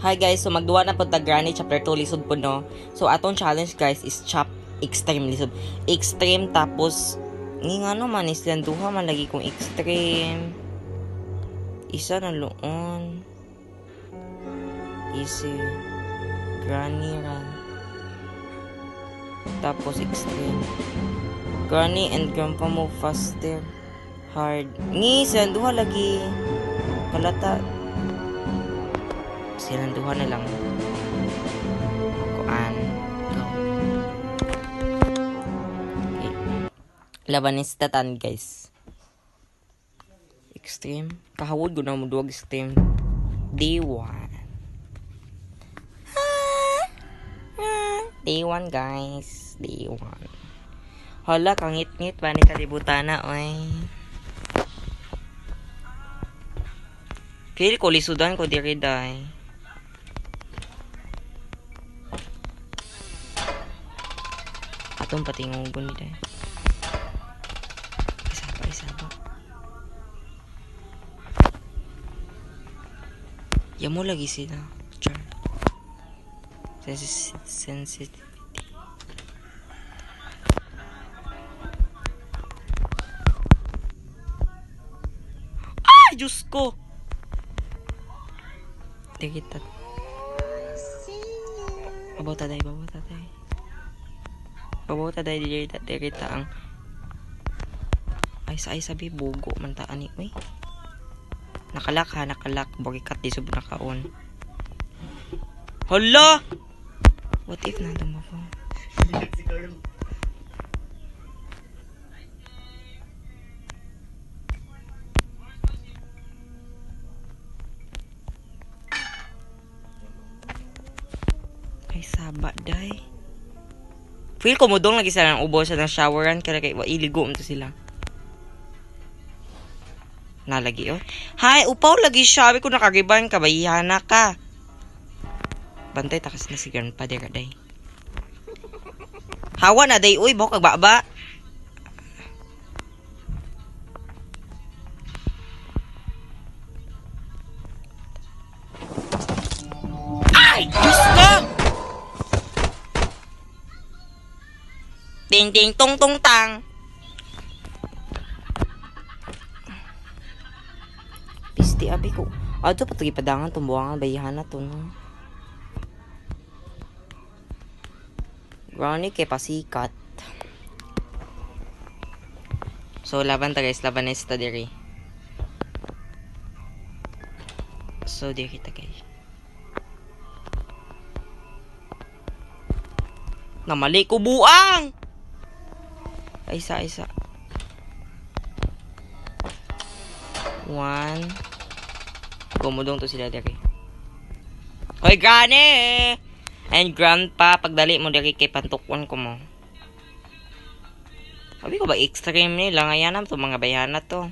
Hi guys, so magduwa na po ta Granny chapter 2 lisod po no. So atong challenge guys is chop extreme lisod. Extreme tapos ni nga naman is yan duha man lagi kong extreme. Isa na loon. Easy. Granny run. Tapos extreme. Granny and grandpa move faster. Hard. Ni silang duha lagi. Kalata. Silang duha na lang. Kuan. Go. Okay. Labanis tatan guys. Extreme. Kahawod ko na mo duwag extreme. Day 1. Day 1 guys. Day 1. Hala, kangit-ngit ba ni kalibutan na, oy. Feel ko lisudan ko diri day. Atong patingugon ni day. Isa pa. Yamo lagi sila. Char. Sensitivity. Ay, Diyos ko! Tigitat. Babaw taday. Babaw taday, dirita ang ay sabi, bugo man taan ni, uy. Nakalak. Bagikat di sub nakaon. Hala! What if nandun mo po? Ay, saba, day. Feel ko mudong lagi sila ng ubo sa ng showeran. Kaya kay iligo mo to sila. Nalagi, oh. Hi, upaw lagi siya. Sabi ko nakagiban ka. Bayihana ka. Bantay takas na si grandpa dira day. Hawa na day, uy, bako kagbaba. Ay! Diyos ko! Ding tong tang. Pisti abi ko. Ato patugi padangan tumbuangan bayihan na to no. Ronnie kay pasikat. So laban ta guys, labanista diri. So diri kita guys. Namali ko buang. Ay, isa. 1. Gumudong to sila diri. Hoy, Granny! And grandpa, pagdali mo diri kay pantukwan ko mo. Sabi ko ba extreme nila ngayon to mga bayana to.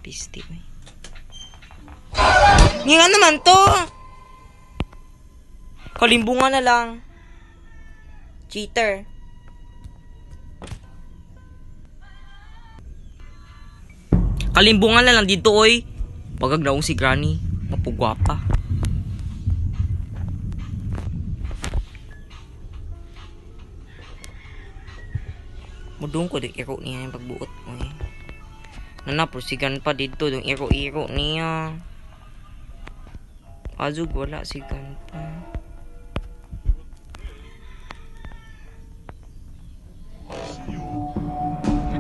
Pisti mo. Nga naman to. Kalimbungan na lang. Cheater. Kalimbungan na lang dito oy. Bagag daong si Granny. Mapugwapa. Mudong ko din iro niya yung pagbuot mo eh. Nanaprosigan pa dito yung iro-iro niya. Azug wala sigan pa.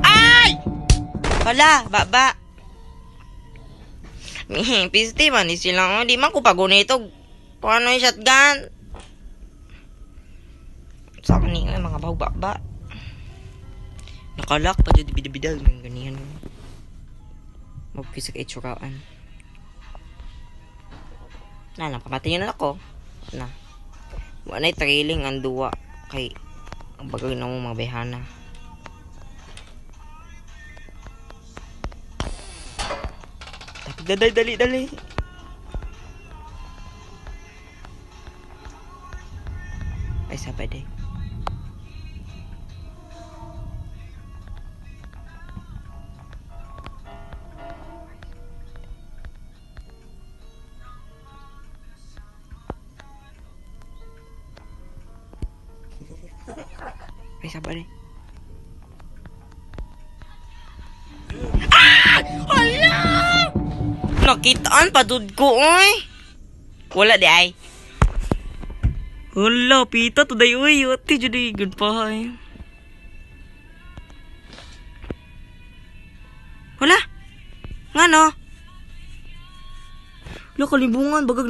Ay! Wala, baba. Pisti man sila. Di man ko pagunito. Paano yung shotgun? Sa kanina mga baba. Nakalak pa dyan bidal ng ganyan. Magkisa kay tsuraan. Pamatayin na ako. Wanay trailing ang duwa. Kay ang bagay na mo mga behana. Dali. Ay, sabi day. Ay, sabar eh. Nakitaan pa dud ko, oy. Wala di ay. Wala, pita to day, oy. Ati, jadi good pa, ay. Wala. Nga no? Wala, kalibungan. Bagag na